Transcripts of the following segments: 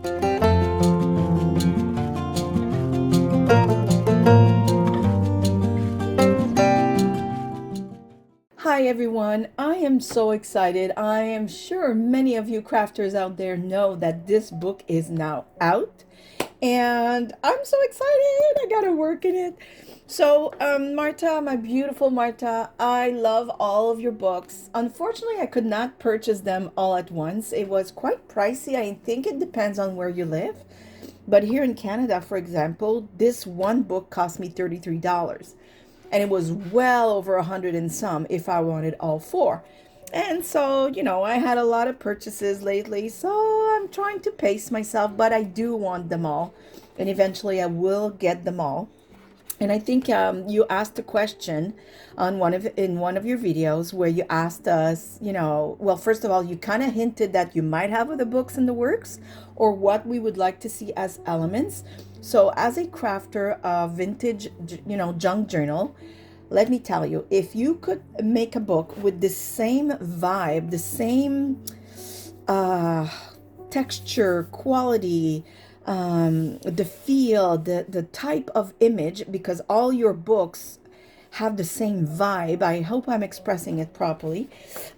Hi everyone, I am so excited. I am sure many of you crafters out there know that this book is now out, and I'm so excited. I gotta work in it. So, Marta, my beautiful Marta, I love all of your books. Unfortunately, I could not purchase them all at once. It was quite pricey. I think it depends on where you live. But here in Canada, for example, this one book cost me $33, and it was well over 100 and some if I wanted all four. And so, I had a lot of purchases lately, so I'm trying to pace myself, but I do want them all, and eventually I will get them all. And I think you asked a question on one of your videos where you asked us, well, first of all, you kind of hinted that you might have other books in the works or what we would like to see as elements. So, as a crafter of vintage, junk journal, let me tell you, if you could make a book with the same vibe, the same uh, texture, quality, the feel, the type of image, because all your books have the same vibe. I hope I'm expressing it properly.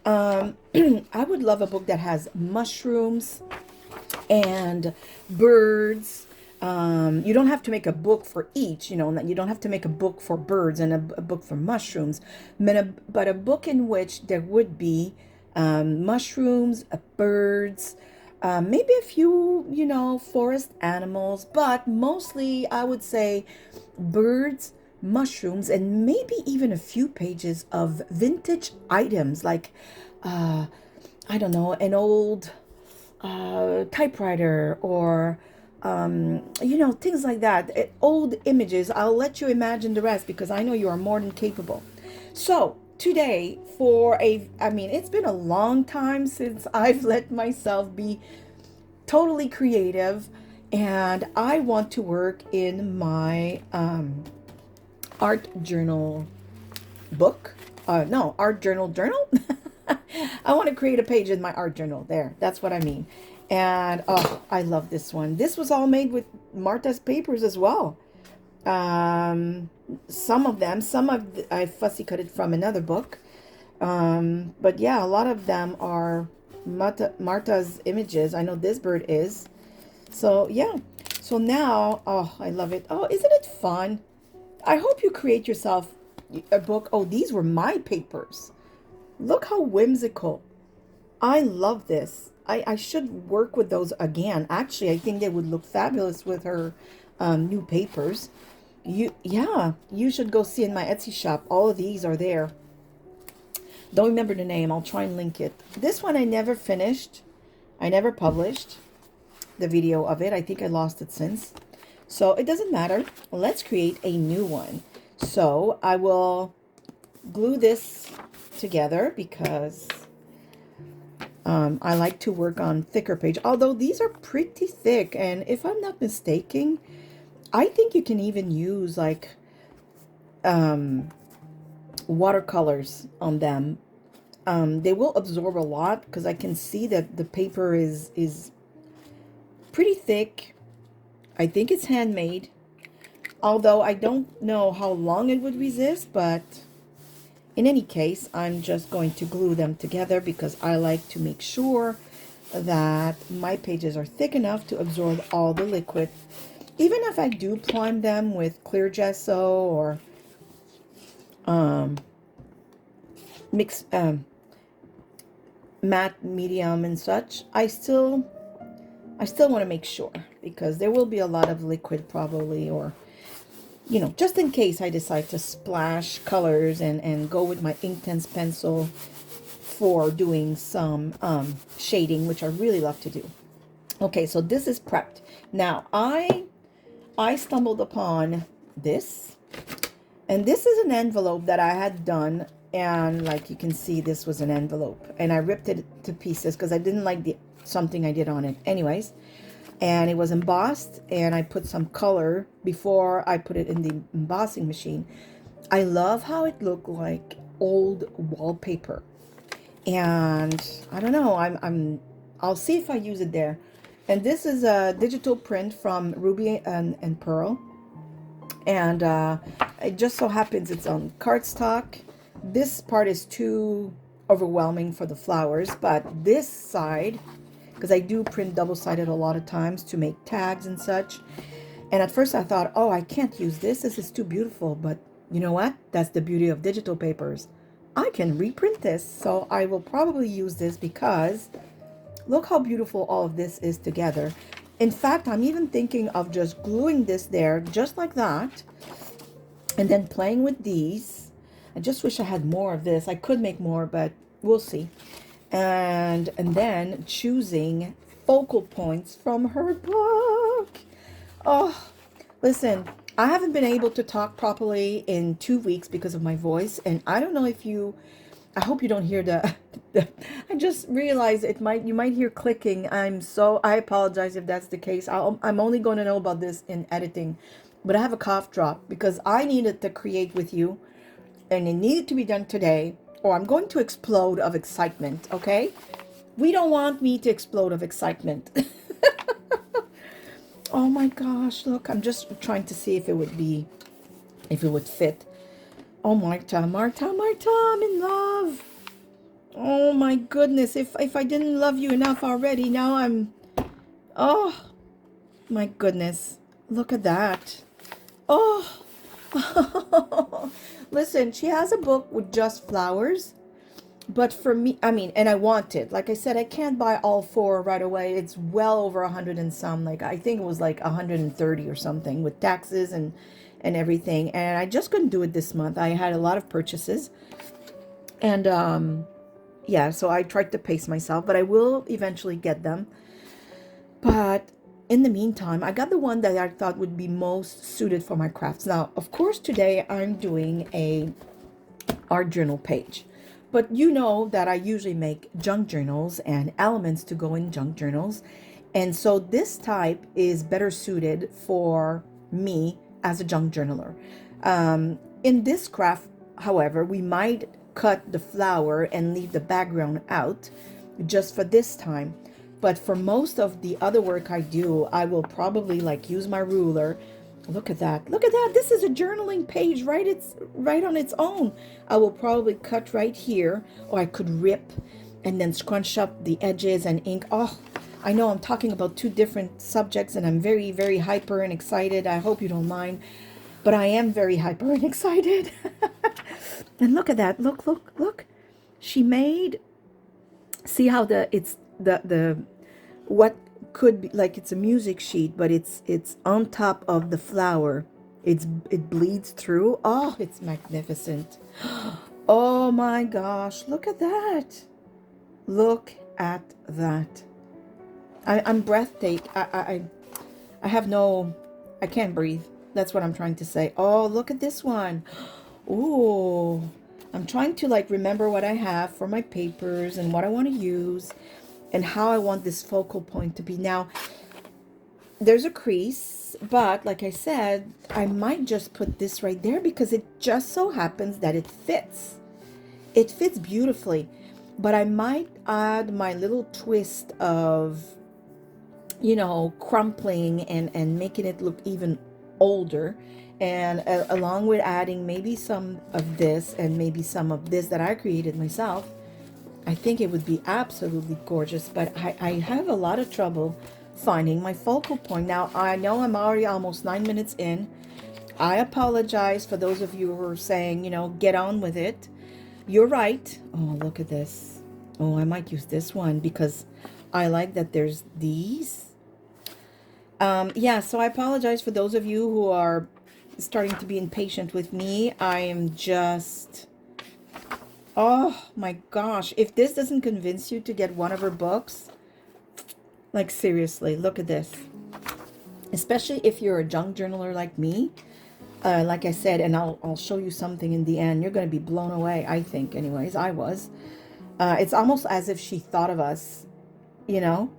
I would love a book that has mushrooms and birds. You don't have to make a book for each, you don't have to make a book for birds and a book for mushrooms, but a book in which there would be mushrooms, birds, maybe a few, forest animals, but mostly I would say birds, mushrooms, and maybe even a few pages of vintage items like, I don't know, an old typewriter or things like that. Old images. I'll let you imagine the rest because I know you are more than capable. So today, it's been a long time since I've let myself be totally creative, and I want to work in my art journal book. No, art journal. I want to create a page in my art journal. There, that's what I mean. And oh, I love this one. This was all made with Marta's papers as well. Some of them, I fussy cut it from another book. But yeah, a lot of them are Marta's images. I know this bird is. So yeah. So now, oh, I love it. Oh, isn't it fun? I hope you create yourself a book. Oh, these were my papers. Look how whimsical. I love this. I should work with those again. Actually, I think they would look fabulous with her new papers. You should go see in my Etsy shop. All of these are there. Don't remember the name. I'll try and link it. This one I never finished. I never published the video of it. I think I lost it since. So it doesn't matter. Let's create a new one. So I will glue this together because I like to work on thicker page, although these are pretty thick, and if I'm not mistaken, I think you can even use like watercolors on them. They will absorb a lot because I can see that the paper is pretty thick. I think it's handmade, although I don't know how long it would resist, but in any case, I'm just going to glue them together because I like to make sure that my pages are thick enough to absorb all the liquid. Even if I do prime them with clear gesso or mix matte medium and such, I still want to make sure because there will be a lot of liquid probably, or just in case I decide to splash colors and go with my Inktense pencil for doing some shading, which I really love to do. Okay, so this is prepped. Now, I stumbled upon this, and this is an envelope that I had done, and like you can see, this was an envelope, and I ripped it to pieces because I didn't like something I did on it. Anyways, and it was embossed, and I put some color before I put it in the embossing machine. I love how it looked like old wallpaper, and I don't know, I'll see if I use it there. And this is a digital print from Ruby and Pearl. And it just so happens it's on cardstock. This part is too overwhelming for the flowers, but this side, because I do print double-sided a lot of times to make tags and such. And at first I thought, oh, I can't use this. This is too beautiful. But you know what? That's the beauty of digital papers. I can reprint this. So I will probably use this because look how beautiful all of this is together. In fact, I'm even thinking of just gluing this there just like that. And then playing with these. I just wish I had more of this. I could make more, but we'll see. And then choosing focal points from her book. Oh, listen, I haven't been able to talk properly in 2 weeks because of my voice. And I don't know if you, I hope you don't hear I just realized you might hear clicking. I apologize if that's the case. I'm only going to know about this in editing. But I have a cough drop because I needed to create with you. And it needed to be done today, or I'm going to explode of excitement, okay? We don't want me to explode of excitement. Oh my gosh, look, I'm just trying to see if it would fit. Oh, Marta, Marta, Marta, I'm in love. Oh my goodness, if I didn't love you enough already, now oh my goodness, look at that. Oh, listen, she has a book with just flowers. But for me, I mean, and I want it. Like I said, I can't buy all four right away. It's well over 100 and some. Like I think it was like 130 or something with taxes and everything. And I just couldn't do it this month. I had a lot of purchases. And yeah, so I tried to pace myself, but I will eventually get them. But in the meantime, I got the one that I thought would be most suited for my crafts. Now, of course, today I'm doing a art journal page. But you know that I usually make junk journals and elements to go in junk journals. And so this type is better suited for me as a junk journaler. In this craft, however, we might cut the flower and leave the background out just for this time. But for most of the other work I do, I will probably like use my ruler. Look at that. Look at that. This is a journaling page, right? It's right on its own. I will probably cut right here, or I could rip and then scrunch up the edges and ink. Oh, I know I'm talking about two different subjects and I'm very, very hyper and excited. I hope you don't mind, but I am very hyper and excited. And look at that. Look, look, look. She made, see how the what could be like it's a music sheet, but it's on top of the flower. It bleeds through. Oh, it's magnificent. Oh my gosh, look at that. Look at that. I'm breathtaking. I have no, I can't breathe. That's what I'm trying to say. Oh, look at this one. Ooh, I'm trying to like remember what I have for my papers and what I want to use and how I want this focal point to be. Now, there's a crease, but like I said, I might just put this right there because it just so happens that it fits. It fits beautifully, but I might add my little twist of, you know, crumpling and making it look even older. And along with adding maybe some of this and maybe some of this that I created myself, I think it would be absolutely gorgeous. But I have a lot of trouble finding my focal point. Now, I know I'm already almost 9 minutes in. I apologize for those of you who are saying, you know, get on with it. You're right. Oh, look at this. Oh, I might use this one because I like that there's these. Yeah, so I apologize for those of you who are starting to be impatient with me. I am just, oh my gosh, if this doesn't convince you to get one of her books, like seriously, look at this. Especially if you're a junk journaler like me. Like I said, and I'll show you something in the end. You're going to be blown away, I think. Anyways, I was. It's almost as if she thought of us, you know.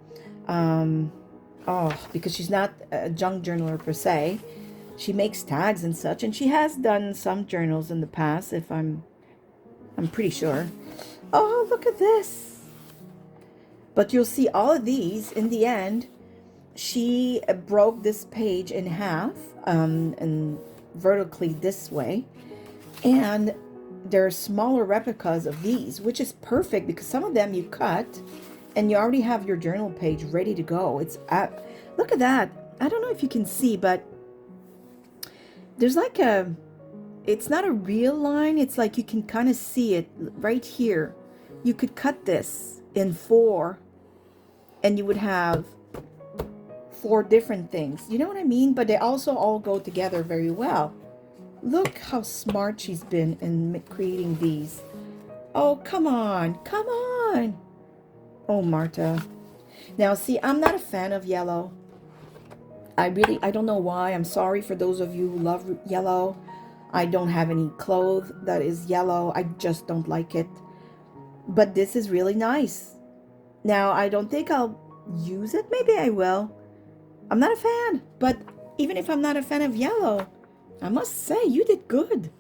Oh, because she's not a junk journaler per se. She makes tags and such, and she has done some journals in the past, if I'm pretty sure. Oh, look at this. But you'll see all of these in the end. she broke this page in half, and vertically this way, and there are smaller replicas of these, which is perfect because some of them you cut and you already have your journal page ready to go. It's look at that. I don't know if you can see, but there's like it's not a real line. It's like you can kind of see it right here. You could cut this in four and you would have four different things. You know what I mean? But they also all go together very well. Look how smart she's been in creating these. Oh, come on. Come on. Oh, Marta. Now, see, I'm not a fan of yellow. I don't know why. I'm sorry for those of you who love yellow. I don't have any clothes that is yellow. I just don't like it. But this is really nice. Now, I don't think I'll use it. Maybe I will. I'm not a fan. But even if I'm not a fan of yellow, I must say, you did good.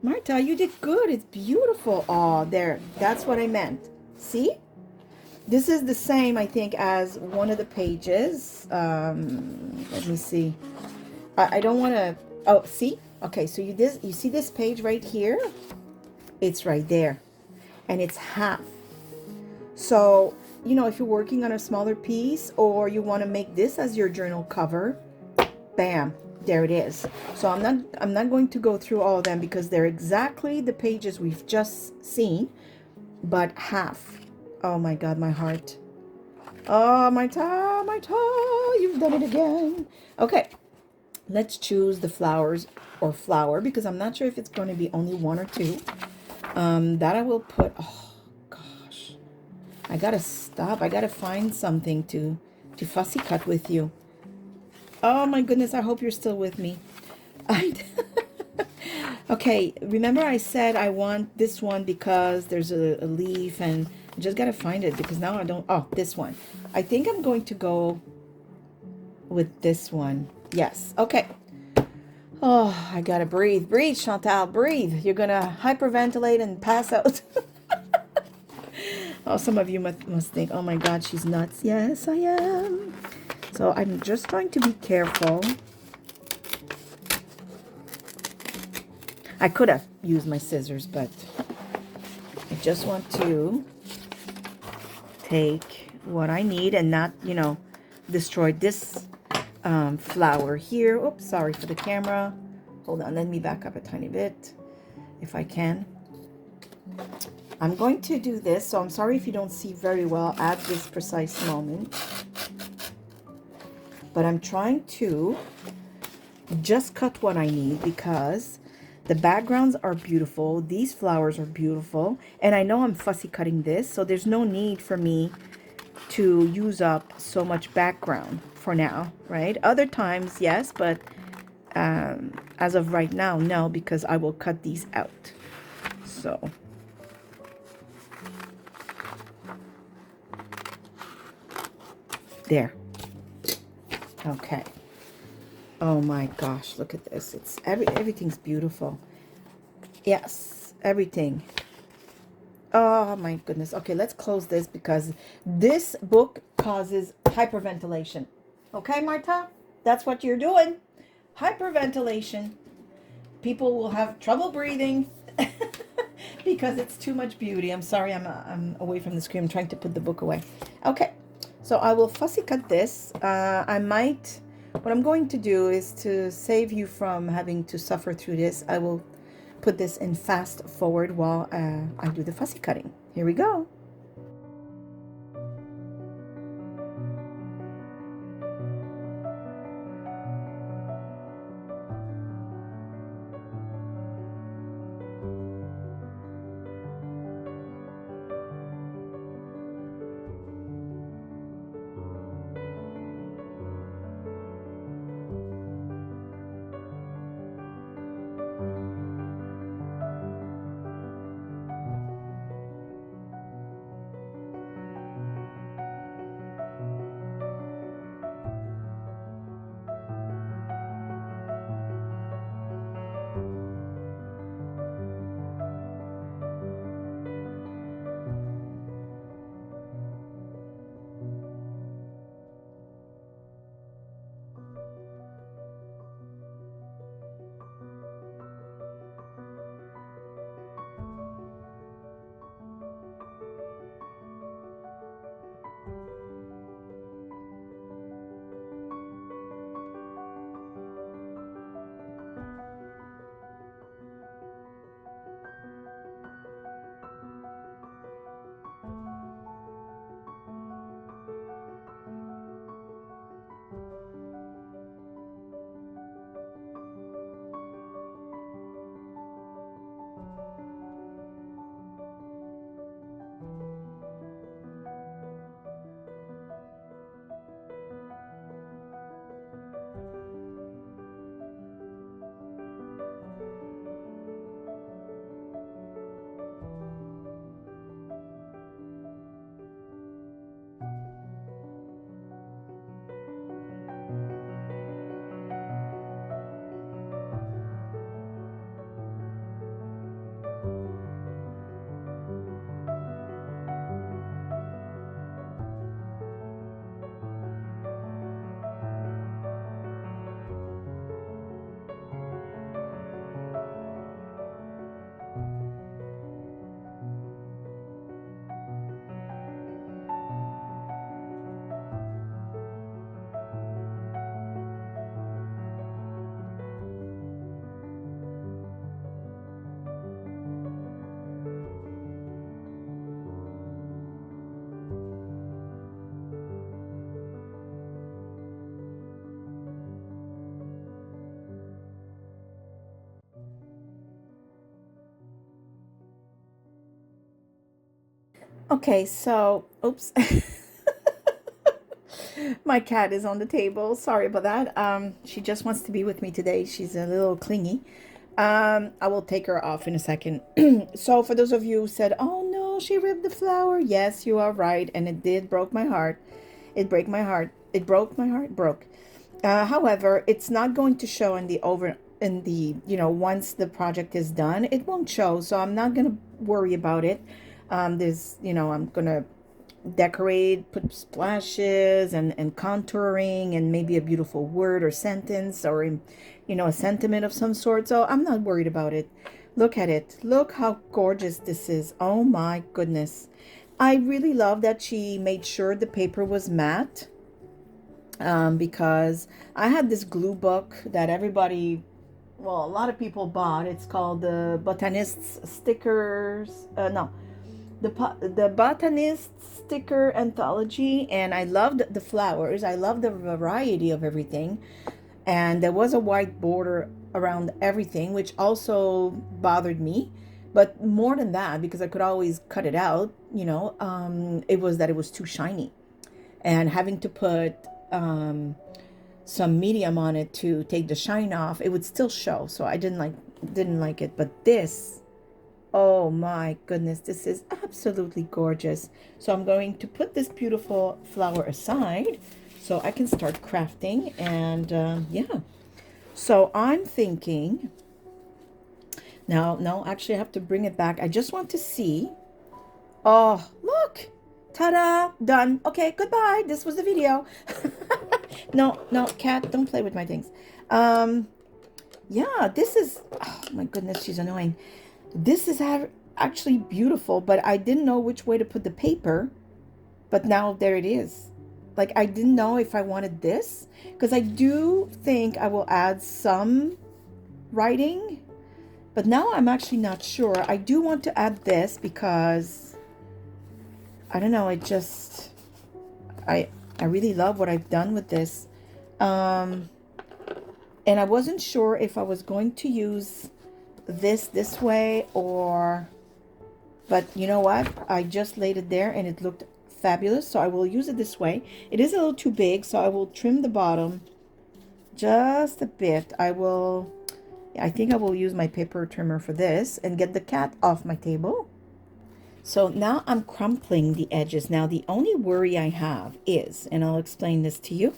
Marta, you did good. It's beautiful. Oh, there. That's what I meant. See? This is the same, I think, as one of the pages. Let me see. I don't want to... Oh, see? Okay, so you see this page right here? It's right there. And it's half. So, you know, if you're working on a smaller piece or you want to make this as your journal cover, bam, there it is. So I'm not going to go through all of them because they're exactly the pages we've just seen, but half. Oh my God, my heart. Oh, my toe, you've done it again. Okay, let's choose the flowers or flower because I'm not sure if it's going to be only one or two. That I will put, oh gosh, I gotta stop. I gotta find something to fussy cut with you. Oh my goodness, I hope you're still with me. Okay, remember I said I want this one because there's a leaf and I just gotta find it because now I don't, oh, this one. I think I'm going to go with this one. Yes, okay. Oh, I gotta breathe. Breathe, Chantal, breathe. You're gonna hyperventilate and pass out. Oh, some of you must think, oh my God, she's nuts. Yes, I am. So I'm just trying to be careful. I could have used my scissors, but I just want to take what I need and not, you know, destroy this flower here. Oops, sorry for the camera. Hold on, let me back up a tiny bit if I can. I'm going to do this, so I'm sorry if you don't see very well at this precise moment. But I'm trying to just cut what I need because the backgrounds are beautiful. These flowers are beautiful. And I know I'm fussy cutting this, so there's no need for me to use up so much background for now, right? Other times, yes, but as of right now, no, because I will cut these out. So... there. Okay. Oh my gosh, look at this. It's everything's beautiful. Yes, everything. Oh my goodness. Okay, let's close this because this book causes hyperventilation. Okay, Marta? That's what you're doing. Hyperventilation. People will have trouble breathing because it's too much beauty. I'm sorry, I'm away from the screen. I'm trying to put the book away. Okay. So I will fussy cut this. I might, what I'm going to do is to save you from having to suffer through this. I will put this in fast forward while I do the fussy cutting. Here we go. Okay, so, oops. My cat is on the table. Sorry about that. She just wants to be with me today. She's a little clingy. I will take her off in a second. So for those of you who said, "Oh no, she ripped the flower," yes, you are right, and it did broke my heart. It break my heart. It broke my heart. Broke. However, it's not going to show in the once the project is done, it won't show. So I'm not gonna worry about it. I'm gonna decorate, put splashes and contouring and maybe a beautiful word or sentence or a sentiment of some sort. So I'm not worried about it. Look at it. Look how gorgeous this is. Oh my goodness. I really love that she made sure the paper was matte, because I had this glue book that a lot of people bought. It's called the Botanist's Stickers. No, the Botanist Sticker Anthology, and I loved the flowers. I loved the variety of everything, and there was a white border around everything, which also bothered me. But more than that, because I could always cut it out, it was that it was too shiny, and having to put some medium on it to take the shine off, it would still show. So I didn't like it. But this, oh my goodness, this is absolutely gorgeous. So I'm going to put this beautiful flower aside so I can start crafting. And yeah, so I'm thinking now, no, actually I have to bring it back. I just want to see. Oh, look, ta-da, done. Okay, goodbye. This was the video. No, no, cat, don't play with my things. Yeah, this is, oh my goodness, she's annoying. This is actually beautiful, but I didn't know which way to put the paper. But now there it is. Like, I didn't know if I wanted this, because I do think I will add some writing, but now I'm actually not sure. I do want to add this because, I don't know, I really love what I've done with this. And I wasn't sure if I was going to use this way but you know what? I just laid it there and it looked fabulous. So I will use it this way. It is a little too big, so I will trim the bottom just a bit. I think I will use my paper trimmer for this and get the cat off my table. So now I'm crumpling the edges. Now the only worry I have is, and I'll explain this to you,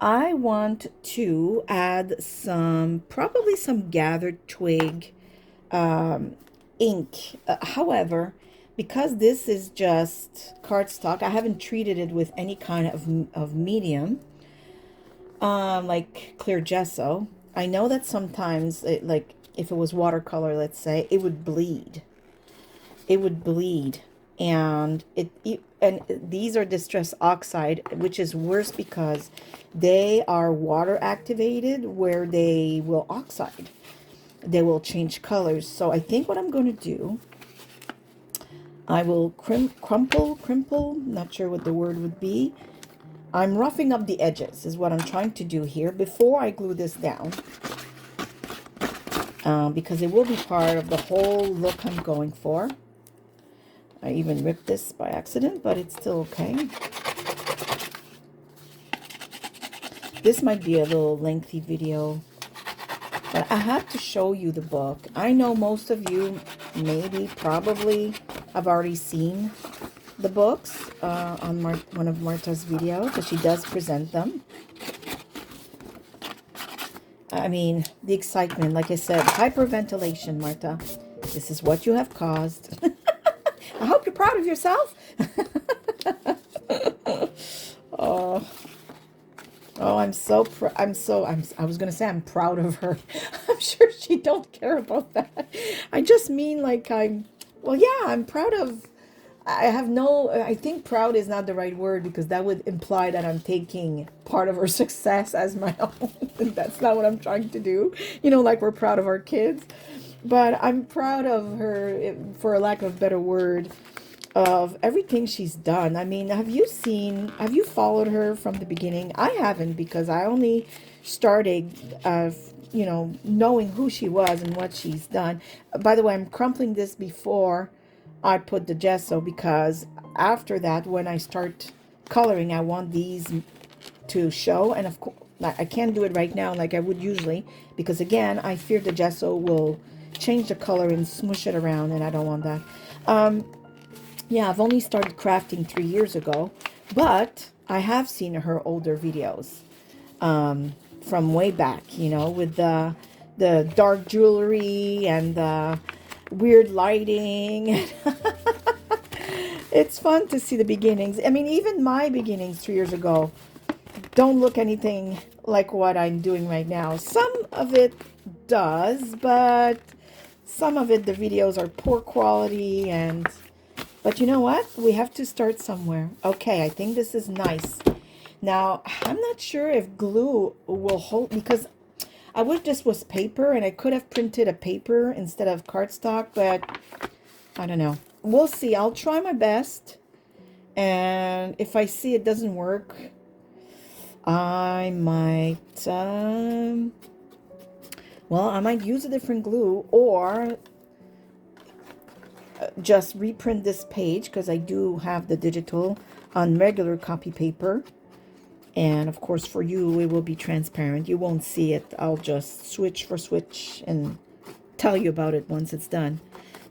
I want to add probably some gathered twig ink. However, because this is just cardstock, I haven't treated it with any kind of medium, like clear gesso. I know that sometimes, like if it was watercolor, let's say, it would bleed. It would bleed, and these are distress oxide, which is worse because they are water activated, where they will oxide. They will change colors. So I think what I'm going to do, I will crimple, not sure what the word would be. I'm roughing up the edges is what I'm trying to do here before I glue this down, because it will be part of the whole look I'm going for. I even ripped this by accident, but it's still okay. This might be a little lengthy video, but I have to show you the book. I know most of you probably have already seen the books on one of Marta's videos, because she does present them. I mean, the excitement, like I said, hyperventilation, Marta. This is what you have caused. I hope you're proud of yourself. Oh, I'm so I was gonna say I'm proud of her. I'm sure she don't care about that. I just mean like well, yeah, I'm proud of. I think proud is not the right word, because that would imply that I'm taking part of her success as my own. And that's not what I'm trying to do. Like we're proud of our kids. But I'm proud of her, for a lack of a better word, of everything she's done. I mean, have you followed her from the beginning? I haven't, because I only started, knowing who she was and what she's done. By the way, I'm crumpling this before I put the gesso, because after that, when I start coloring, I want these to show. And of course, I can't do it right now like I would usually, because again, I fear the gesso will change the color and smush it around, and I don't want that. Yeah, I've only started crafting 3 years ago, but I have seen her older videos from way back, you know, with the dark jewelry and the weird lighting. It's fun to see the beginnings. I mean, even my beginnings 3 years ago don't look anything like what I'm doing right now. Some of it does, but some of it, the videos are poor quality, but you know what? We have to start somewhere. Okay, I think this is nice. Now, I'm not sure if glue will hold, because I wish this was paper, and I could have printed a paper instead of cardstock, but I don't know. We'll see. I'll try my best, and if I see it doesn't work, I might, well, I might use a different glue, or just reprint this page, because I do have the digital on regular copy paper. And of course, for you, it will be transparent. You won't see it. I'll just switch for switch and tell you about it once it's done.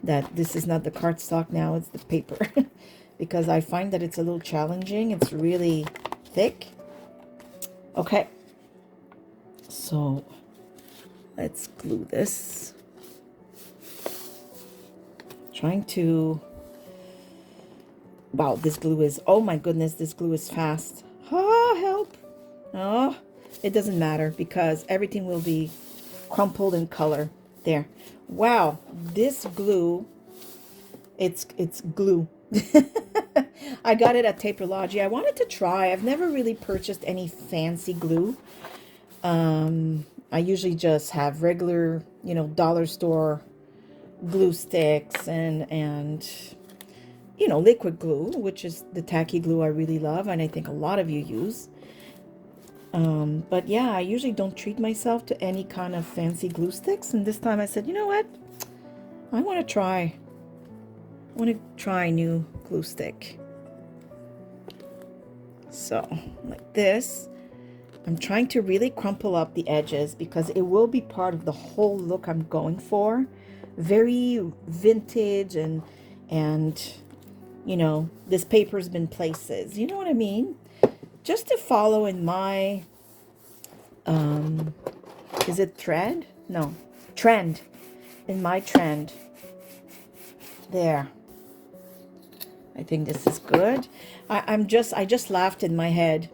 That this is not the cardstock now, it's the paper. Because I find that it's a little challenging. It's really thick. Okay. So let's glue this. Trying to... Wow, this glue is... Oh my goodness, this glue is fast. Oh, help. Oh, it doesn't matter because everything will be crumpled in color. There. Wow, this glue, it's glue. I got it at Taperlogy. I wanted to try. I've never really purchased any fancy glue. I usually just have regular, you know, dollar store glue sticks and you know, liquid glue, which is the tacky glue I really love, and I think a lot of you use. But yeah, I usually don't treat myself to any kind of fancy glue sticks, and this time I said, you know what? I want to try a new glue stick. So, like this. I'm trying to really crumple up the edges because it will be part of the whole look I'm going for. Very vintage and you know, this paper's been places. You know what I mean? Just to follow in my, is it thread? No, trend. In my trend. There. I think this is good. I just laughed in my head.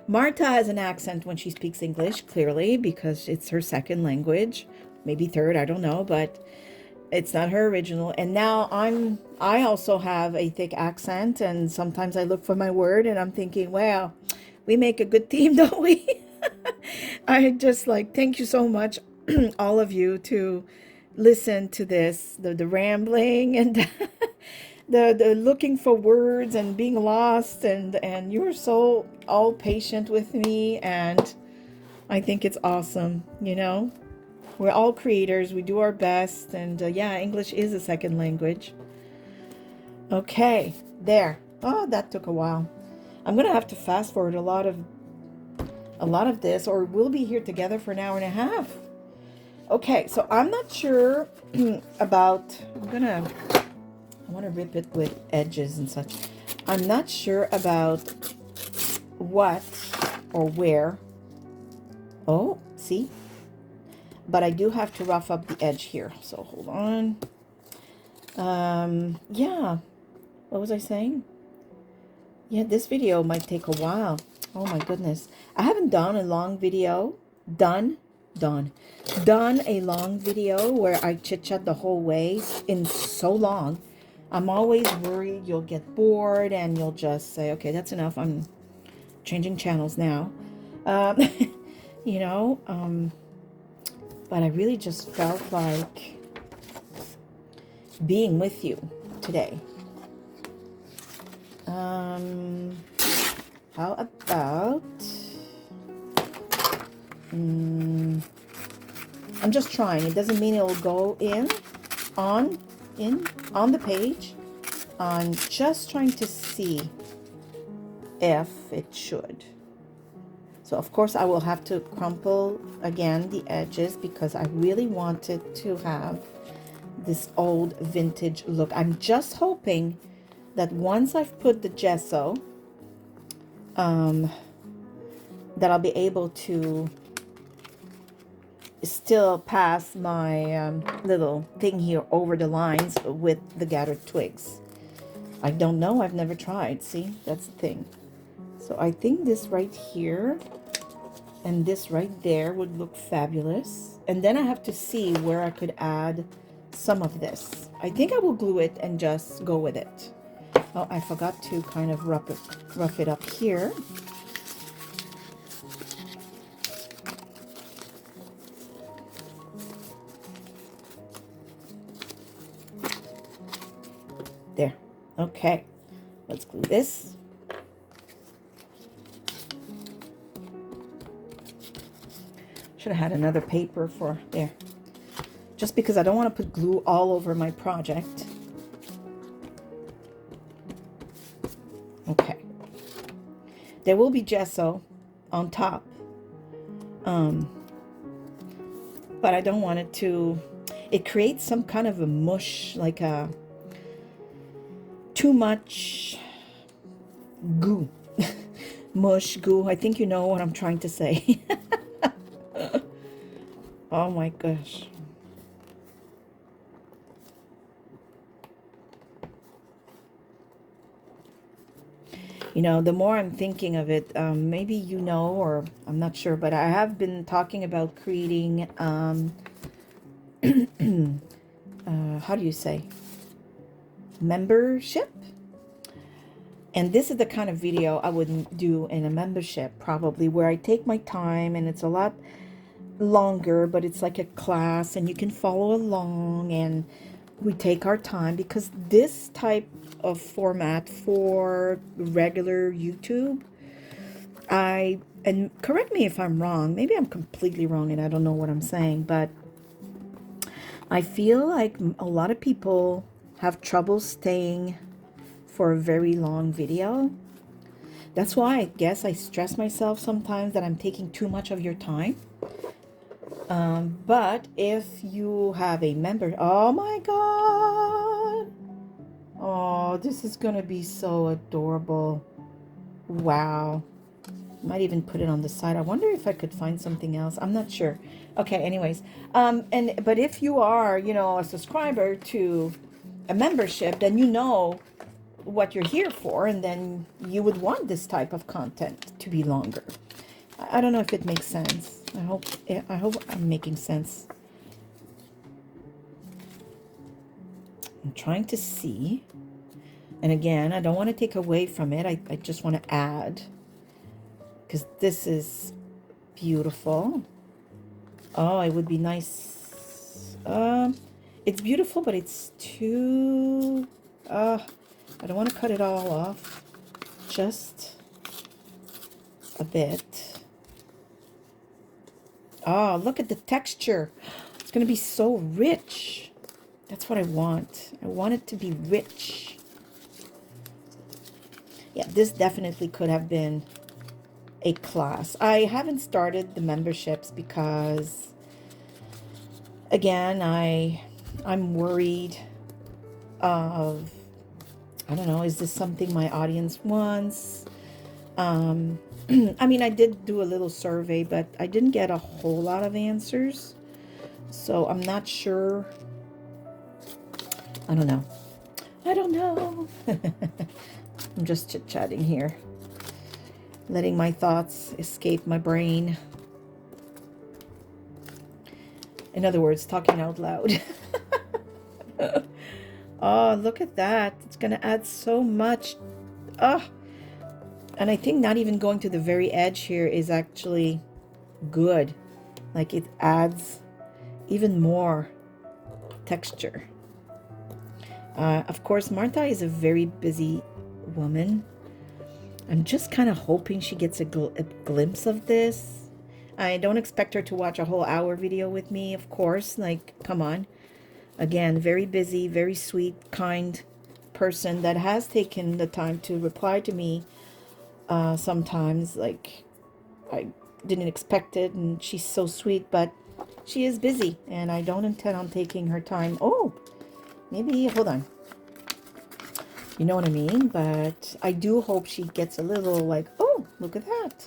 Marta has an accent when she speaks English, clearly, because it's her second language. Maybe third, I don't know, but it's not her original. And now I also have a thick accent, and sometimes I look for my word and I'm thinking, wow, we make a good team, don't we? I just like, thank you so much, all of you, to listen to this, the rambling and the looking for words and being lost, and you're so all patient with me, and I think it's awesome, you know? We're all creators. We do our best. And yeah, English is a second language. Okay, there. Oh, that took a while. I'm going to have to fast forward a lot of this, or we'll be here together for an hour and a half. Okay, so I'm not sure about... I want to rip it with edges and such. I'm not sure about what or where. Oh, see? But I do have to rough up the edge here. So hold on. Yeah. What was I saying? Yeah, this video might take a while. Oh my goodness. I haven't done a long video. Done a long video where I chit-chat the whole way in so long. I'm always worried you'll get bored and you'll just say, okay, that's enough. I'm changing channels now. You know, but I really just felt like being with you today. How about... I'm just trying. It doesn't mean it'll go on the page. I'm just trying to see if it should. So of course I will have to crumple again the edges because I really wanted to have this old vintage look. I'm just hoping that once I've put the gesso, that I'll be able to still pass my little thing here over the lines with the gathered twigs. I don't know, I've never tried. See, that's the thing. So I think this right here and this right there would look fabulous. And then I have to see where I could add some of this. I think I will glue it and just go with it. Oh, I forgot to kind of rough it up here. There. Okay. Let's glue this. Should have had another paper for there. Just because I don't want to put glue all over my project. Okay. There will be gesso on top. But I don't want it to, it creates some kind of a mush, like a too much goo. Mush, goo. I think you know what I'm trying to say. Oh my gosh. You know, the more I'm thinking of it, maybe you know, or I'm not sure, but I have been talking about creating, how do you say, membership? And this is the kind of video I would do in a membership, probably, where I take my time and it's a lot longer, but it's like a class and you can follow along and we take our time, because this type of format for regular YouTube, and correct me if I'm wrong, maybe I'm completely wrong and I don't know what I'm saying, but I feel like a lot of people have trouble staying for a very long video. That's why I guess I stress myself sometimes that I'm taking too much of your time. But if you have a member, oh my God. Oh, this is gonna be so adorable. Wow. Might even put it on the side. I wonder if I could find something else. I'm not sure. Okay, anyways. But if you are, you know, a subscriber to a membership, then you know what you're here for, and then you would want this type of content to be longer. I don't know if it makes sense. I hope I'm making sense. I'm trying to see. And again, I don't want to take away from it. I just want to add, because this is beautiful. Oh, it would be nice. It's beautiful, but it's too, I don't want to cut it all off. Just a bit. Oh, look at the texture. It's going to be so rich. That's what I want. I want it to be rich. Yeah, this definitely could have been a class. I haven't started the memberships because, again, I'm worried of, I don't know, is this something my audience wants? I mean, I did do a little survey, but I didn't get a whole lot of answers. So I'm not sure. I don't know. I don't know. I'm just chit-chatting here, letting my thoughts escape my brain. In other words, talking out loud. Oh, look at that. It's going to add so much. Oh, and I think not even going to the very edge here is actually good. Like, it adds even more texture. Of course, Marta is a very busy woman. I'm just kind of hoping she gets a glimpse of this. I don't expect her to watch a whole hour video with me, of course. Like, come on. Again, very busy, very sweet, kind person that has taken the time to reply to me. Sometimes, like, I didn't expect it, and she's so sweet, but she is busy, and I don't intend on taking her time. Oh, maybe, hold on. You know what I mean? But I do hope she gets a little, like, oh, look at that.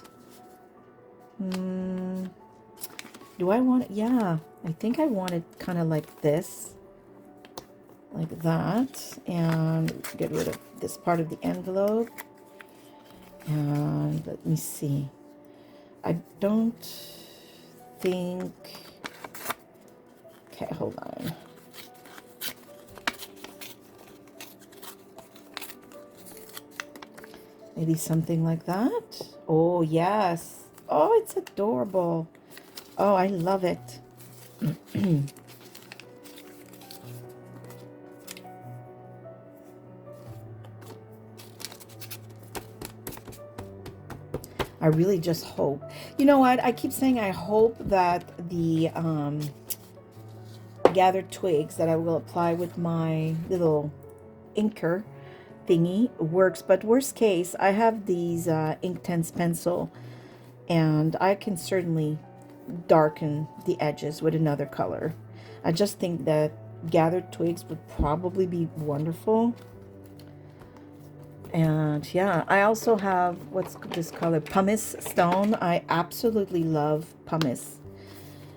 Do I want it? Yeah, I think I want it kind of like this. Like that. And get rid of this part of the envelope. And let me see. I don't think... Okay, hold on. Maybe something like that. Oh, yes. Oh, it's adorable. Oh, I love it. I really just hope. You know what? I keep saying I hope that the gathered twigs that I will apply with my little inker thingy works. But worst case, I have these Inktense pencil, and I can certainly darken the edges with another color. I just think that gathered twigs would probably be wonderful. And yeah, I also have, what's this color? Pumice stone. I absolutely love pumice.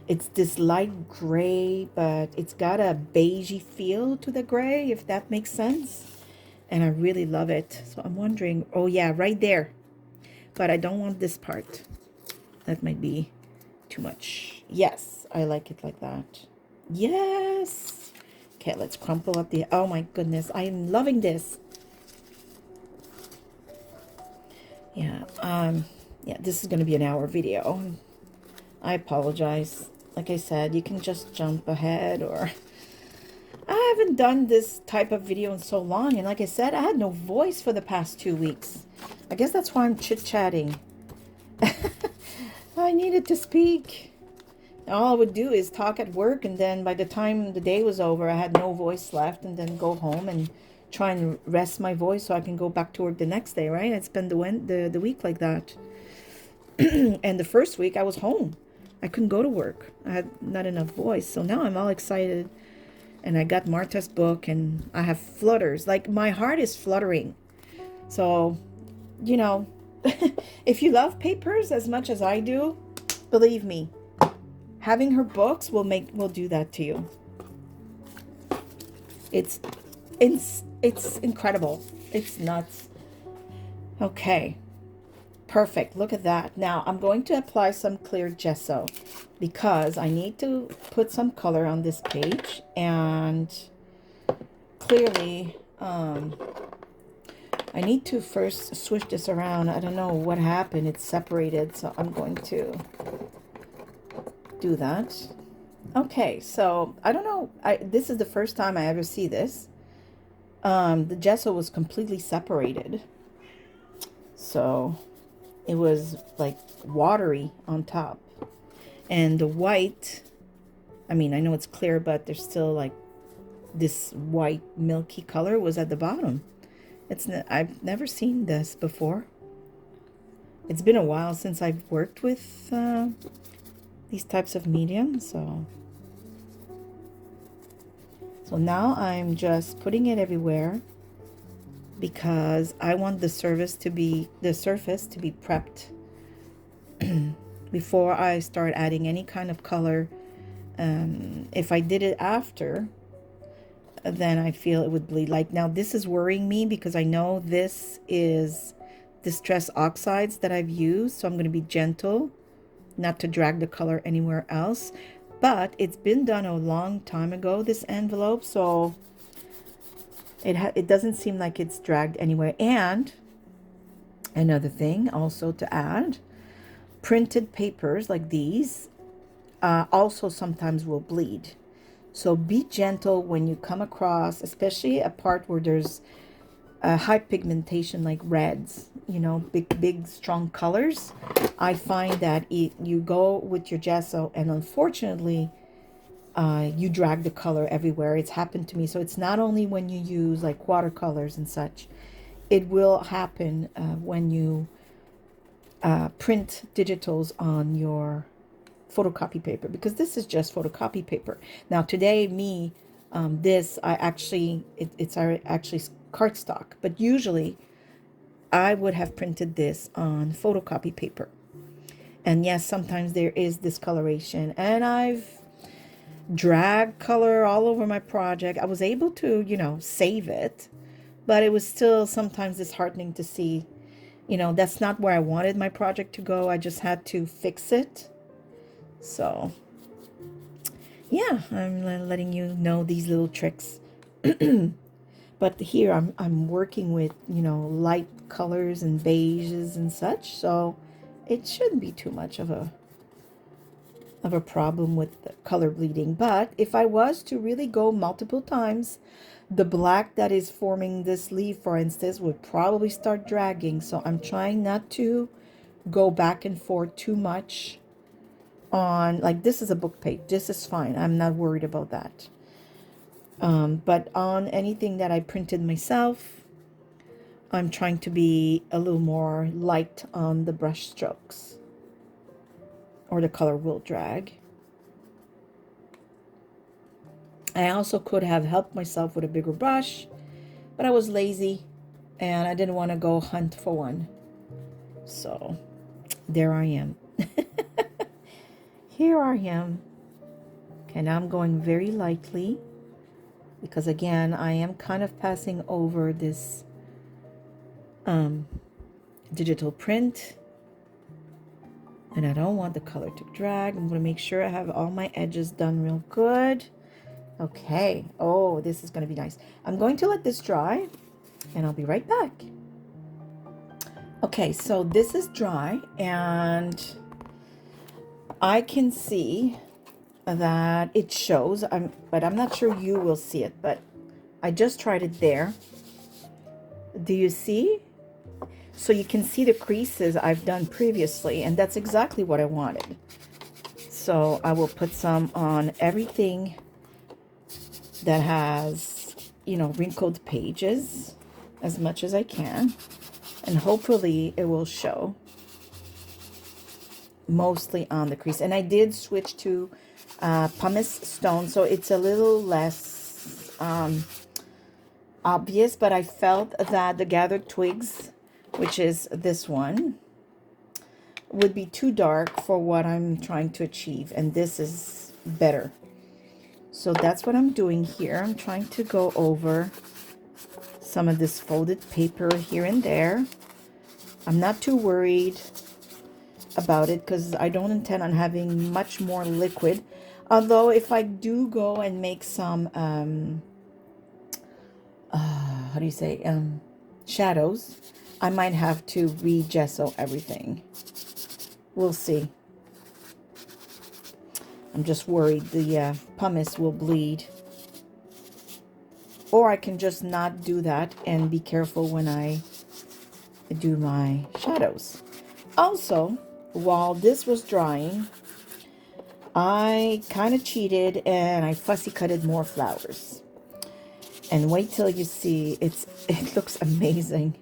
It's this light gray, but it's got a beigey feel to the gray, if that makes sense. And I really love it. So I'm wondering, oh yeah, right there. But I don't want this part. That might be too much. Yes, I like it like that. Yes. Okay, let's crumple up the, oh my goodness, I am loving this. Yeah, yeah, this is going to be an hour video. I apologize. Like I said, you can just jump ahead, or I haven't done this type of video in so long, and like I said, I had no voice for the past 2 weeks. I guess that's why I'm chit-chatting. I needed to speak. All I would do is talk at work, and then by the time the day was over, I had no voice left, and then go home and try and rest my voice so I can go back to work the next day, right? I'd spend the week like that. And the first week I was home. I couldn't go to work. I had not enough voice. So now I'm all excited. And I got Marta's book, and I have flutters. Like, my heart is fluttering. So, you know, if you love papers as much as I do, believe me, having her books will do that to you. It's incredible. It's nuts. Okay. Perfect. Look at that. Now I'm going to apply some clear gesso because I need to put some color on this page, and clearly I need to first switch this around. I don't know what happened. It's separated, so I'm going to do that. Okay, so I don't know. This is the first time I ever see this. The gesso was completely separated, so it was like watery on top, and the white, I mean, I know it's clear, but there's still like this white milky color was at the bottom. I've never seen this before. It's been a while since I've worked with these types of medium, so now I'm just putting it everywhere, because I want the surface to be prepped before I start adding any kind of color. If I did it after, then I feel it would bleed. Like now, this is worrying me because I know this is Distress Oxides that I've used, so I'm going to be gentle not to drag the color anywhere else. But it's been done a long time ago, this envelope, so it doesn't seem like it's dragged anywhere. And another thing also to add, printed papers like these also sometimes will bleed. So be gentle when you come across, especially a part where there's high pigmentation like reds, you know, big strong colors. I find that you go with your gesso, and unfortunately you drag the color everywhere. It's happened to me. So it's not only when you use like watercolors and such. It will happen when you print digitals on your photocopy paper, because this is just photocopy paper. Now today, this I actually it's actually cardstock, but usually I would have printed this on photocopy paper. And yes, sometimes there is discoloration, and I've dragged color all over my project. I was able to, save it, but it was still sometimes disheartening to see, that's not where I wanted my project to go. I just had to fix it. So yeah, I'm letting you know these little tricks. But here I'm working with, light colors and beiges and such, so it shouldn't be too much of a problem with the color bleeding. But if I was to really go multiple times, the black that is forming this leaf, for instance, would probably start dragging. So I'm trying not to go back and forth too much on, like, this is a book page. This is fine. I'm not worried about that. But on anything that I printed myself, I'm trying to be a little more light on the brush strokes, or the color will drag. I also could have helped myself with a bigger brush, but I was lazy and I didn't want to go hunt for one. So there I am. Here I am. Okay, now I'm going very lightly, because again, I am kind of passing over this digital print, and I don't want the color to drag. I'm going to make sure I have all my edges done real good. Okay. Oh, this is going to be nice. I'm going to let this dry, and I'll be right back. Okay, so this is dry, and I can see that it shows, but I'm not sure you will see it, but I just tried it there. Do you see? So you can see the creases I've done previously, and that's exactly what I wanted. So I will put some on everything that has, wrinkled pages as much as I can, and hopefully it will show mostly on the crease. And I did switch to pumice stone, so it's a little less obvious, but I felt that the gathered twigs, which is this one, would be too dark for what I'm trying to achieve, and this is better. So that's what I'm doing here. I'm trying to go over some of this folded paper here and there. I'm not too worried about it because I don't intend on having much more liquid. Although if I do go and make some, how do you say, shadows, I might have to re-gesso everything. We'll see. I'm just worried the pumice will bleed. Or I can just not do that and be careful when I do my shadows. Also, while this was drying, I kind of cheated and I fussy cutted more flowers. And wait till you see, it looks amazing.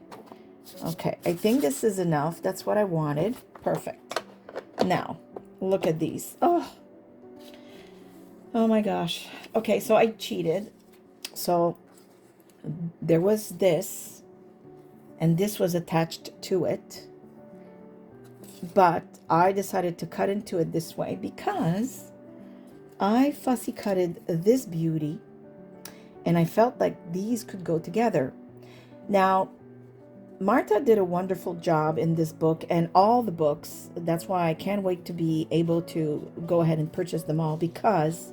Okay, I think this is enough. That's what I wanted. Perfect. Now, look at these. Oh my gosh. Okay, so I cheated. So there was this, and this was attached to it. But I decided to cut into it this way because I fussy cutted this beauty, and I felt like these could go together. Now, Marta did a wonderful job in this book and all the books. That's why I can't wait to be able to go ahead and purchase them all, because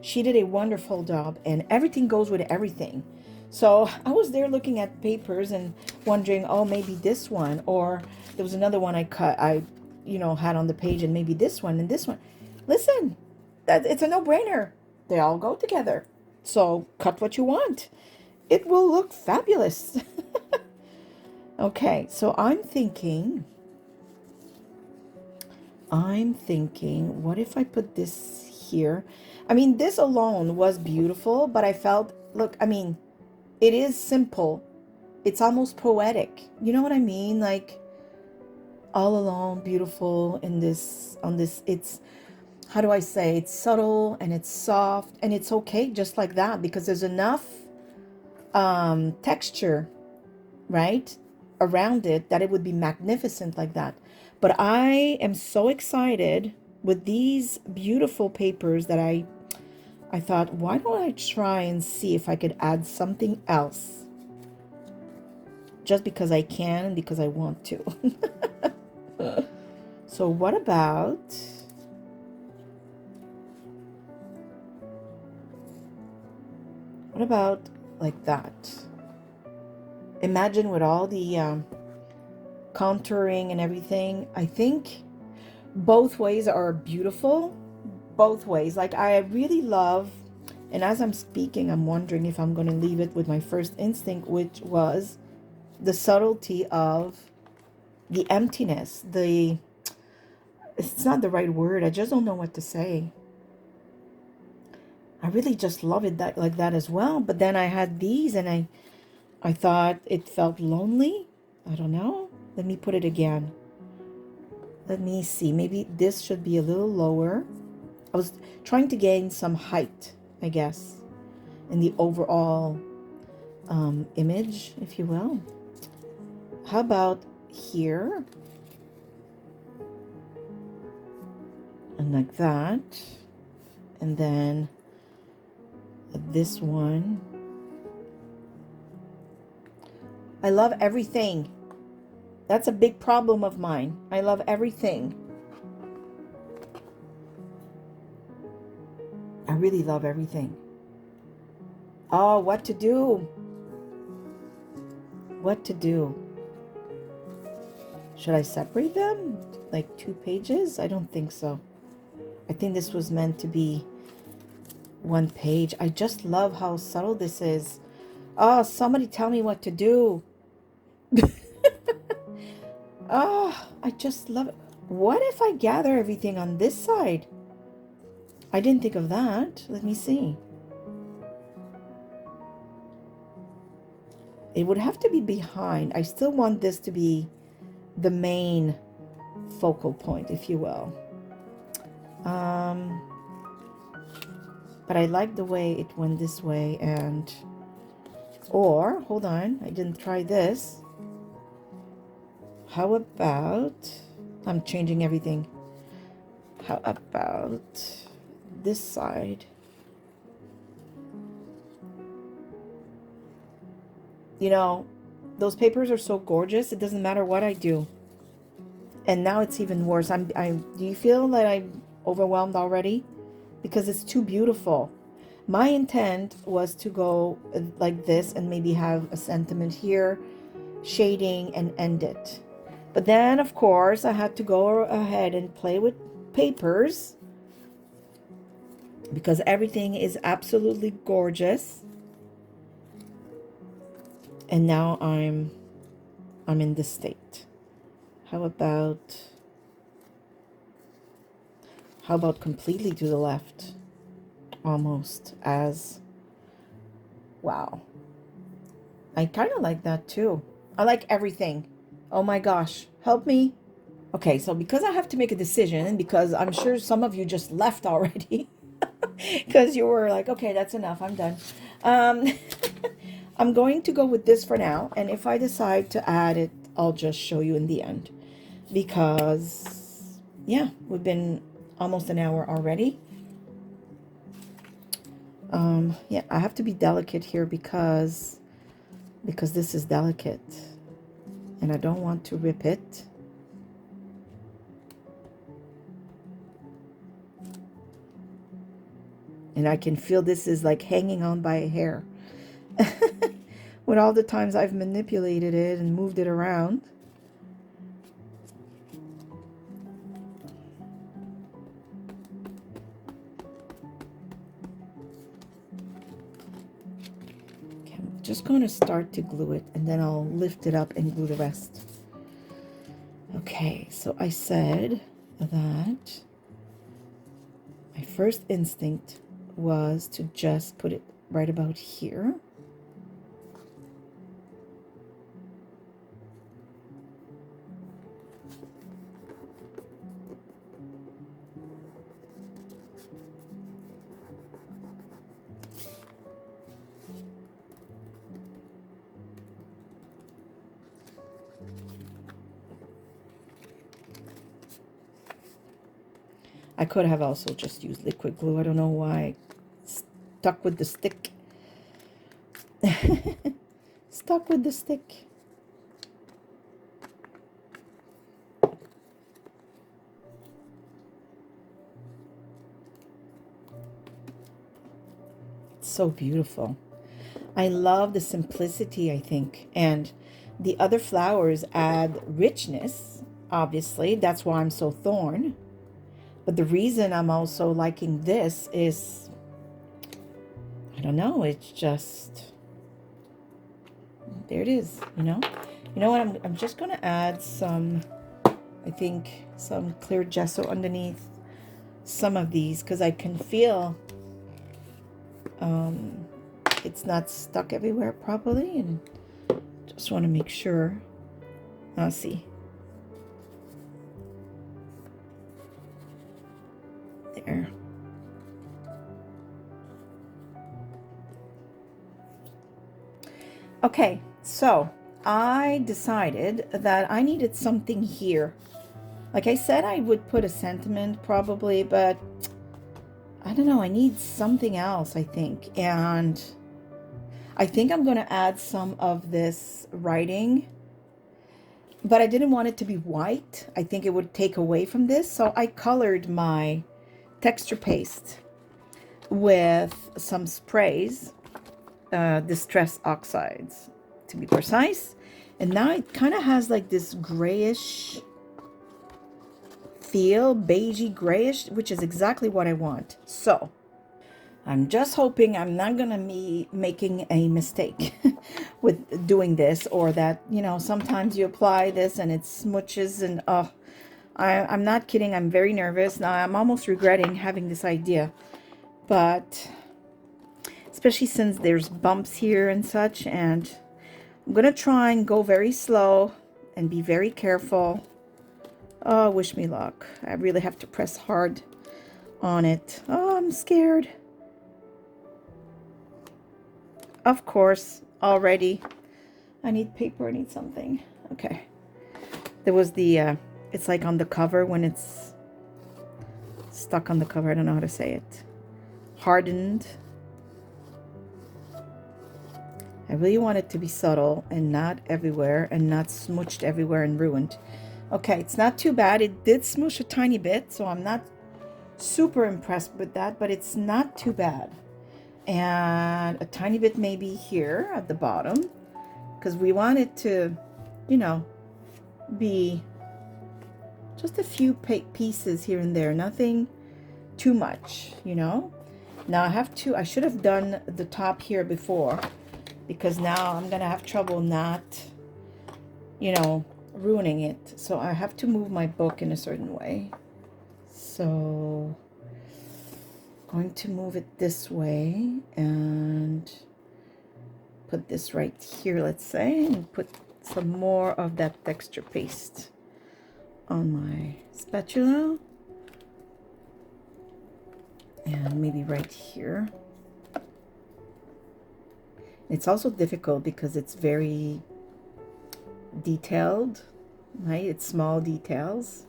she did a wonderful job and everything goes with everything. So I was there looking at papers and wondering, oh, maybe this one, or there was another one I had on the page, and maybe this one and this one. Listen, it's a no-brainer. They all go together. So cut what you want. It will look fabulous. Okay, so I'm thinking, what if I put this here. I mean, this alone was beautiful, but I felt, look, I mean, it is simple. It's almost poetic. You know what I mean? Like, all alone, beautiful in this, on this, it's, how do I say, it's subtle and it's soft and it's okay just like that because there's enough texture, right, around it that it would be magnificent like that. But I am so excited with these beautiful papers that I thought, why don't I try and see if I could add something else just because I can and because I want to. So what about like that? Imagine with all the contouring and everything. I think both ways are beautiful. Both ways. Like I really love, and as I'm speaking, I'm wondering if I'm going to leave it with my first instinct, which was the subtlety of the emptiness. It's not the right word. I just don't know what to say. I really just love it that like that as well. But then I had these and I thought it felt lonely. I don't know. Let me put it again. Let me see. Maybe this should be a little lower. I was trying to gain some height, I guess, in the overall image, if you will. How about here? And like that. And then this one. I love everything. That's a big problem of mine. I love everything. I really love everything. Oh, what to do? What to do? Should I separate them? Like 2 pages? I don't think so. I think this was meant to be 1 page. I just love how subtle this is. Oh, somebody tell me what to do. Oh, I just love it. What if I gather everything on this side? I didn't think of that. Let me see. It would have to be behind. I still want this to be the main focal point, if you will. But I like the way it went this way and... Or, hold on, I didn't try this. How about... I'm changing everything. How about this side? You know, those papers are so gorgeous. It doesn't matter what I do. And now it's even worse. Do you feel that I'm overwhelmed already? Because it's too beautiful. My intent was to go like this and maybe have a sentiment here, shading, and end it. But then, of course, I had to go ahead and play with papers because everything is absolutely gorgeous. And now I'm in this state. How about completely to the left? Almost as... Wow. I kind of like that too. I like everything. Oh my gosh, help me. Okay, so because I have to make a decision, and because I'm sure some of you just left already, because you were like, okay, that's enough, I'm done. I'm going to go with this for now, and if I decide to add it, I'll just show you in the end. Because, yeah, we've been almost an hour already. Yeah, I have to be delicate here because this is delicate. And I don't want to rip it. And I can feel this is like hanging on by a hair. With all the times I've manipulated it and moved it around. Okay, I'm just going to start to glue it and then I'll lift it up and glue the rest. Okay, so I said that my first instinct was to just put it right about here. I could have also just used liquid glue. I don't know why I stuck with the stick. Stuck with the stick. It's so beautiful. I love the simplicity, I think. And the other flowers add richness, obviously. That's why I'm so thorn. But the reason I'm also liking this is, I don't know, it's just, there it is, you know? You know what, I'm just going to add some, I think, some clear gesso underneath some of these because I can feel it's not stuck everywhere properly, and just want to make sure. I'll see. There. Okay, so I decided that I needed something here. Like I said, I would put a sentiment probably, but I don't know. I need something else, I think. And I think I'm going to add some of this writing, but I didn't want it to be white. I think it would take away from this. So I colored my texture paste with some sprays, distress oxides to be precise. And now it kind of has like this grayish feel, beigey grayish, which is exactly what I want. So I'm just hoping I'm not gonna be making a mistake with doing this, or that, you know, sometimes you apply this and it smooches, and I'm not kidding. I'm very nervous now. I'm almost regretting having this idea, but especially since there's bumps here and such, and I'm gonna try and go very slow and be very careful. Oh, wish me luck. I really have to press hard on it. Oh, I'm scared. Of course, already. I need paper, I need something. Okay. There was the, it's like on the cover when it's stuck on the cover. I don't know how to say it. Hardened. I really want it to be subtle and not everywhere and not smooched everywhere and ruined. Okay, it's not too bad. It did smoosh a tiny bit, so I'm not super impressed with that, but it's not too bad. And a tiny bit maybe here at the bottom, because we want it to, you know, be just a few pieces here and there, nothing too much, you know. Now I should have done the top here before, because now I'm gonna have trouble not, you know, ruining it. So I have to move my book in a certain way. So I'm going to move it this way and put this right here, let's say, and put some more of that texture paste on my spatula, and maybe right here. It's also difficult because it's very detailed, right? It's small details,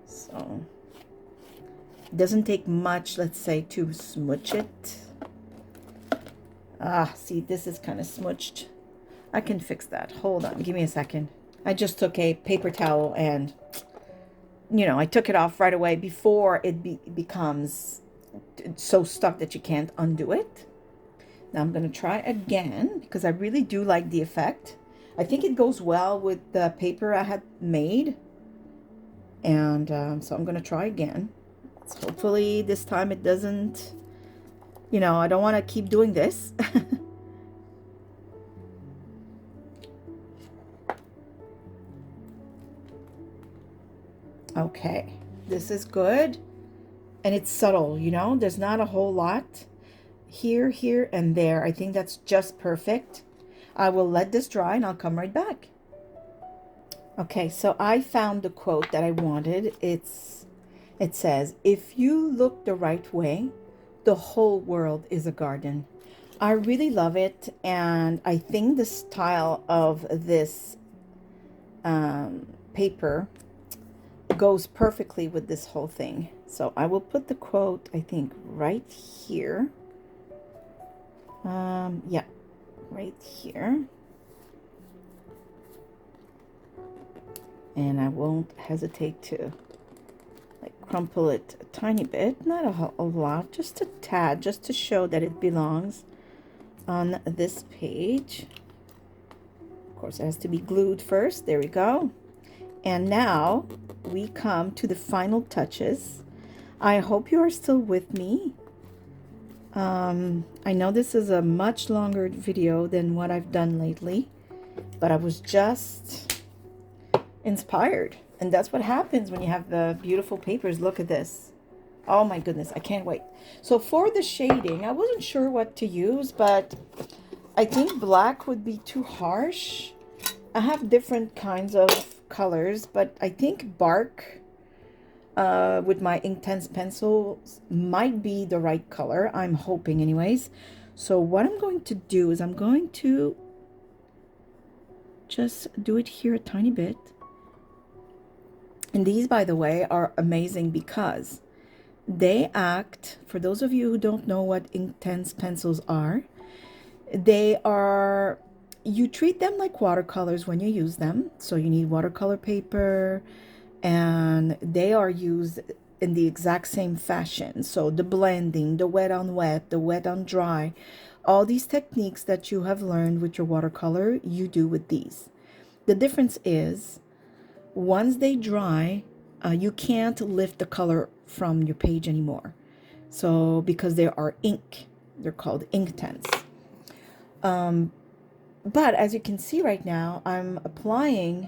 so it doesn't take much, let's say, to smooch it. Ah, see, this is kind of smooched. I can fix that. Hold on, give me a second. I just took a paper towel and, you know, I took it off right away before it becomes so stuck that you can't undo it. Now I'm going to try again because I really do like the effect. I think it goes well with the paper I had made. And so I'm going to try again. So hopefully this time it doesn't, you know, I don't want to keep doing this. Okay, this is good. And it's subtle, you know, there's not a whole lot here, here, and there. I think that's just perfect. I will let this dry and I'll come right back. Okay, so I found the quote that I wanted. It says, "If you look the right way, the whole world is a garden." I really love it, and I think the style of this paper goes perfectly with this whole thing. So I will put the quote, I think, right here. Yeah, right here. And I won't hesitate to like crumple it a tiny bit, not a lot, just a tad, just to show that it belongs on this page. Of course, it has to be glued first. There we go. And now we come to the final touches. I hope you are still with me. I know this is a much longer video than what I've done lately, but I was just inspired. And that's what happens when you have the beautiful papers. Look at this. Oh my goodness, I can't wait. So for the shading, I wasn't sure what to use, but I think black would be too harsh. I have different kinds of colors, but I think bark with my Intense pencils might be the right color. I'm hoping anyways. So what I'm going to do is I'm going to just do it here a tiny bit. And these, by the way, are amazing because they act, for those of you who don't know what Intense pencils are, you treat them like watercolors when you use them. So you need watercolor paper, and they are used in the exact same fashion. So the blending, the wet on wet, the wet on dry, all these techniques that you have learned with your watercolor, you do with these. The difference is, once they dry, you can't lift the color from your page anymore. So because they are ink, they're called Inktense. But as you can see right now, I'm applying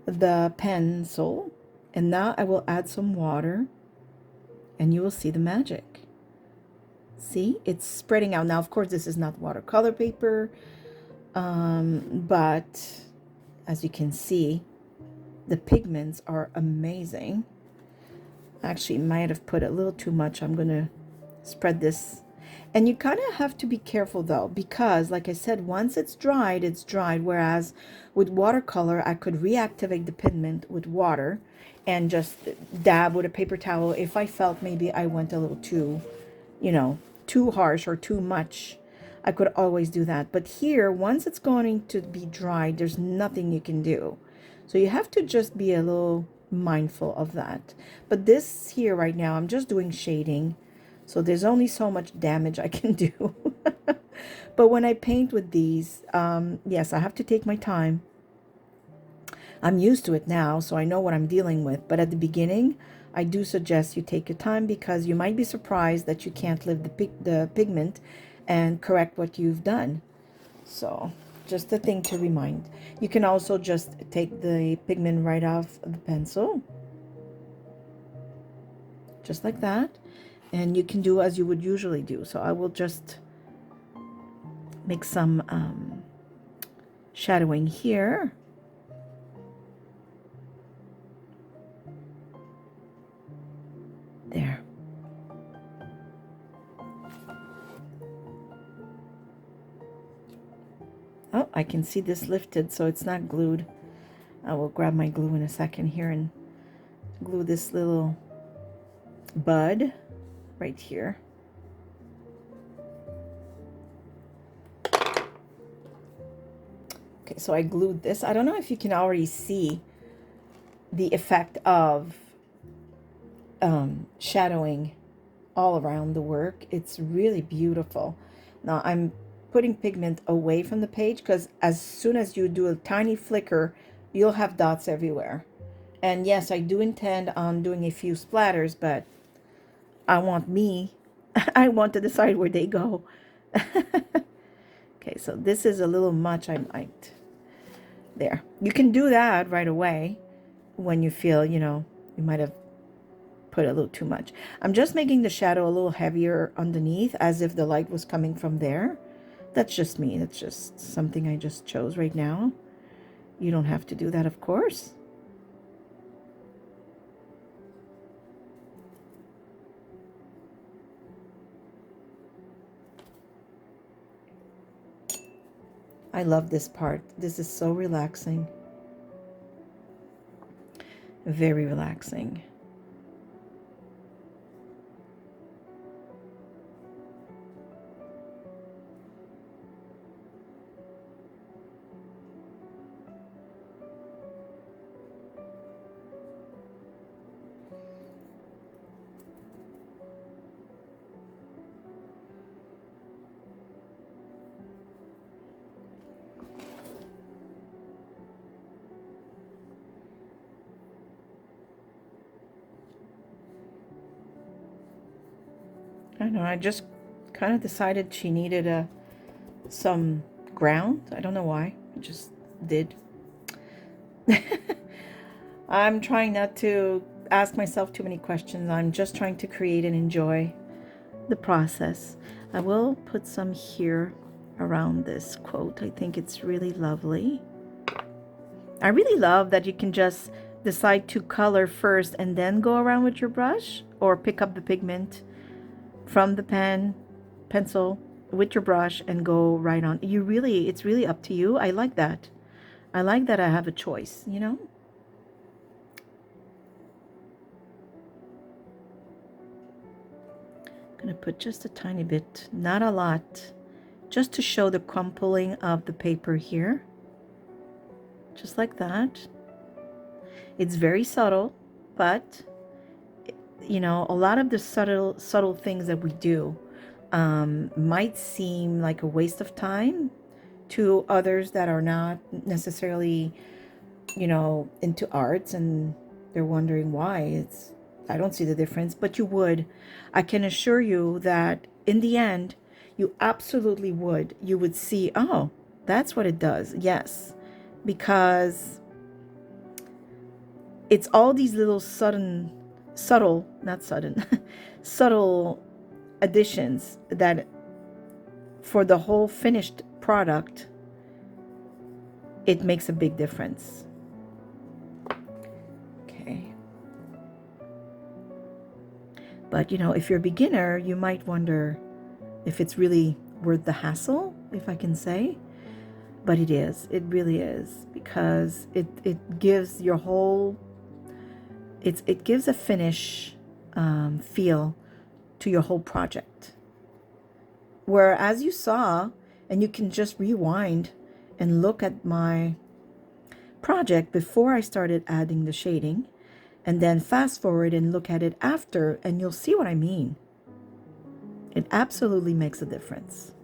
the pencil, and now I will add some water, and you will see the magic. See, it's spreading out. Now, of course, this is not watercolor paper, but as you can see, the pigments are amazing. Actually, might have put a little too much. I'm going to spread this. And you kind of have to be careful though, because like I said, once it's dried, it's dried. Whereas with watercolor, I could reactivate the pigment with water and just dab with a paper towel if I felt maybe I went a little too, you know, too harsh or too much. I could always do that. But here, once it's going to be dried, there's nothing you can do. So you have to just be a little mindful of that. But this here right now, I'm just doing shading. So there's only so much damage I can do. But when I paint with these, yes, I have to take my time. I'm used to it now, so I know what I'm dealing with. But at the beginning, I do suggest you take your time, because you might be surprised that you can't lift the pigment and correct what you've done. So just a thing to remind. You can also just take the pigment right off the pencil. Just like that. And you can do as you would usually do. So I will just make some shadowing here. There. Oh, I can see this lifted, so it's not glued. I will grab my glue in a second here and glue this little bud right here. Okay, so I glued this. I don't know if you can already see the effect of shadowing all around the work. It's really beautiful. Now I'm putting pigment away from the page, because as soon as you do a tiny flicker, you'll have dots everywhere. And yes, I do intend on doing a few splatters, but I want I want to decide where they go. Okay, so this is a little much. I might. There. You can do that right away when you feel, you know, you might have put a little too much. I'm just making the shadow a little heavier underneath, as if the light was coming from there. That's just me. That's just something I just chose right now. You don't have to do that, of course. I love this part. This is so relaxing. Very relaxing. I don't know, I just kind of decided she needed some ground. I don't know why. I just did. I'm trying not to ask myself too many questions. I'm just trying to create and enjoy the process. I will put some here around this quote. I think it's really lovely. I really love that you can just decide to color first and then go around with your brush, or pick up the pigment from the pencil with your brush and go right on. It's really up to you. I like that. I like that I have a choice, you know? I'm gonna put just a tiny bit, not a lot, just to show the crumpling of the paper here. Just like that. It's very subtle, but you know, a lot of the subtle things that we do might seem like a waste of time to others that are not necessarily, you know, into arts, and they're wondering why. I don't see the difference, but you would. I can assure you that in the end, you absolutely would. You would see, oh, that's what it does. Yes, because it's all these little not sudden, subtle additions that for the whole finished product, it makes a big difference. Okay. But you know, if you're a beginner, you might wonder if it's really worth the hassle, if I can say. But it is. It really is, because it gives your whole, it gives a finish feel to your whole project. Where, as you saw, and you can just rewind and look at my project before I started adding the shading, and then fast forward and look at it after, and you'll see what I mean. It absolutely makes a difference.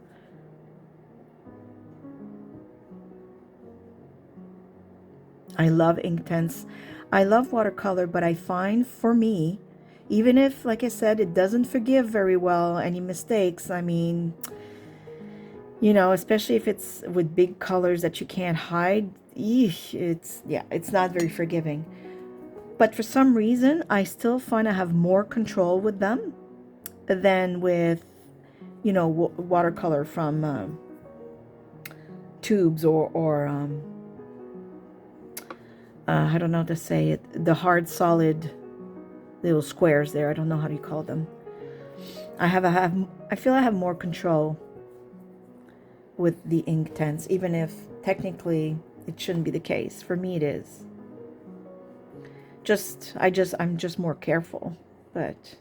I love Inktense. I love watercolor, but I find for me, even if, like I said, it doesn't forgive very well any mistakes, I mean, you know, especially if it's with big colors that you can't hide, it's not very forgiving. But for some reason, I still find I have more control with them than with, you know, watercolor from tubes, or I don't know how to say it, the hard solid little squares there. I don't know how you call them. I feel I have more control with the Inktense, even if technically it shouldn't be the case. For me, it is. I'm just more careful, but.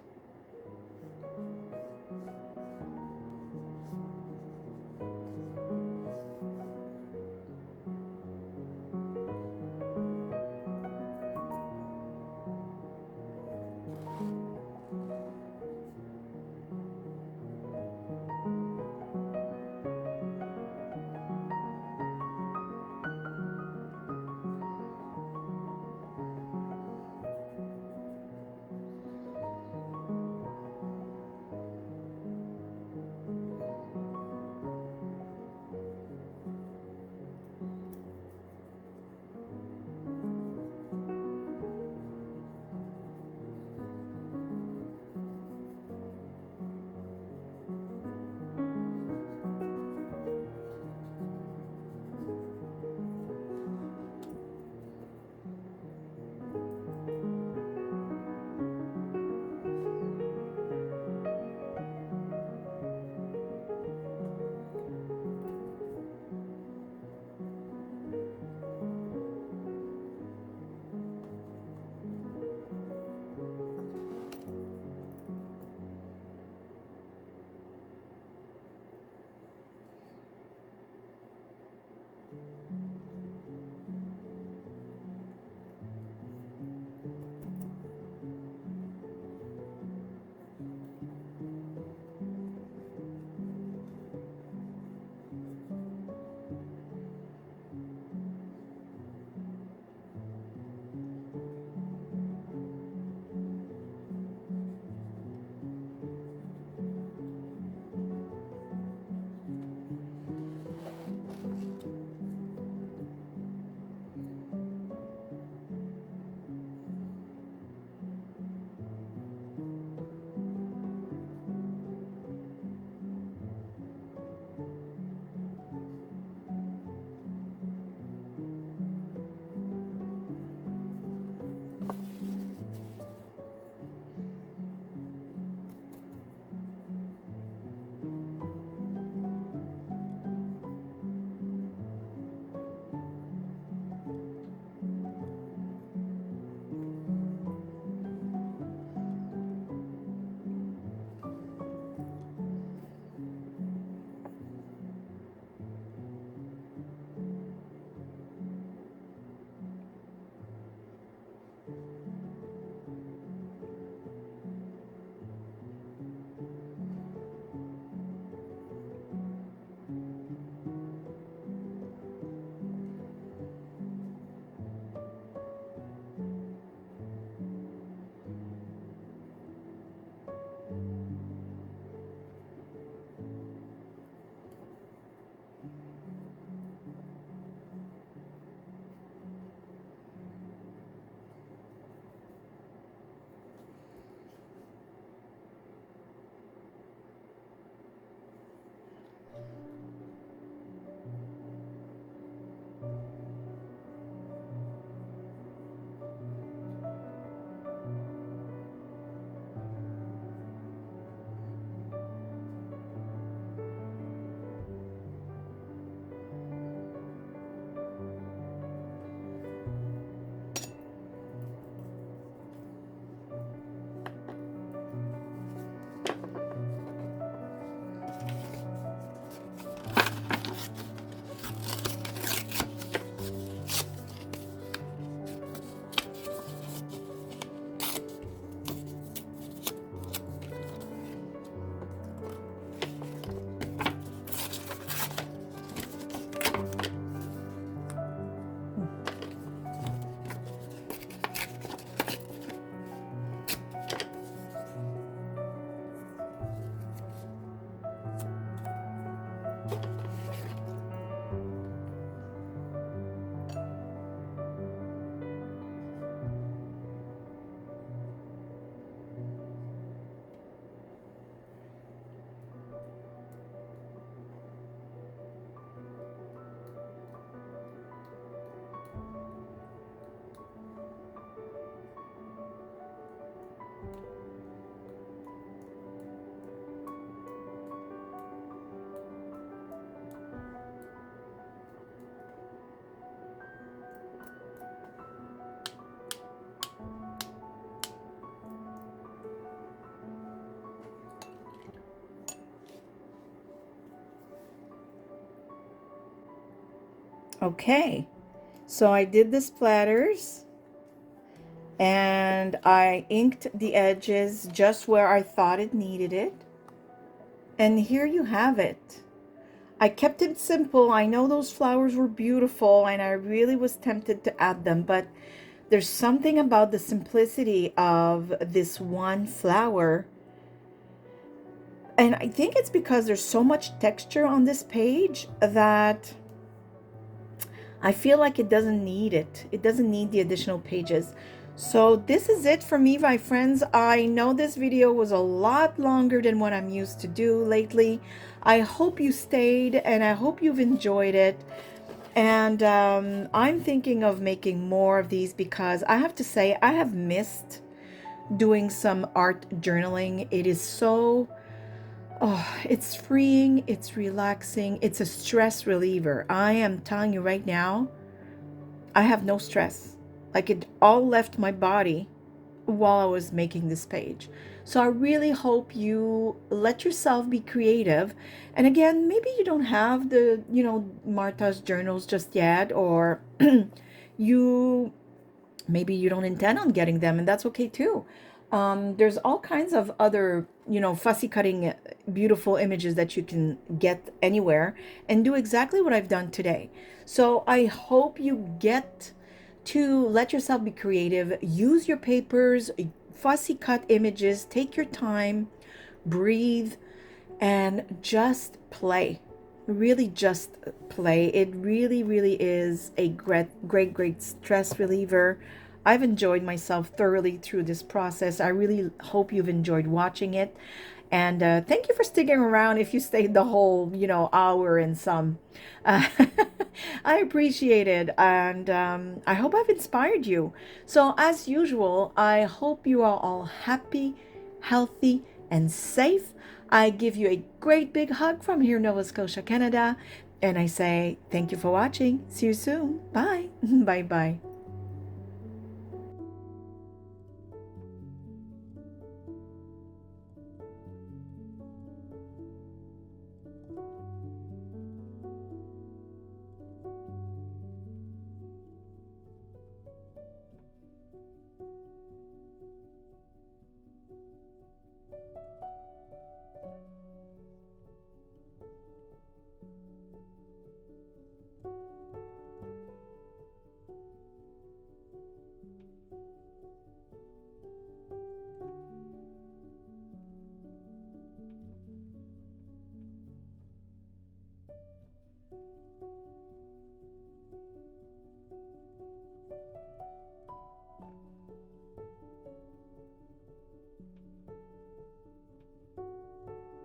Okay, so I did the splatters and I inked the edges just where I thought it needed it. And here you have it. I kept it simple. I know those flowers were beautiful and I really was tempted to add them, but there's something about the simplicity of this one flower. And I think it's because there's so much texture on this page that I feel like it doesn't need it. It doesn't need the additional pages. So this is it for me, my friends. I know this video was a lot longer than what I'm used to do lately. I hope you stayed and I hope you've enjoyed it. And I'm thinking of making more of these because I have to say I have missed doing some art journaling. It is so, oh, it's freeing, it's relaxing, it's a stress reliever. I am telling you right now, I have no stress. Like it all left my body while I was making this page. So I really hope you let yourself be creative. And again, maybe you don't have the, Marta's journals just yet, or you maybe you don't intend on getting them, and that's okay too. There's all kinds of other, fussy cutting, beautiful images that you can get anywhere and do exactly what I've done today. So I hope you get to let yourself be creative, use your papers, fussy cut images, take your time, breathe, and just play. Really just play. It really, really is a great stress reliever. I've enjoyed myself thoroughly through this process. I really hope you've enjoyed watching it. And thank you for sticking around if you stayed the whole, hour and some. Uh, I appreciate it. And I hope I've inspired you. So, as usual, I hope you are all happy, healthy, and safe. I give you a great big hug from here, Nova Scotia, Canada. And I say thank you for watching. See you soon. Bye. Bye bye.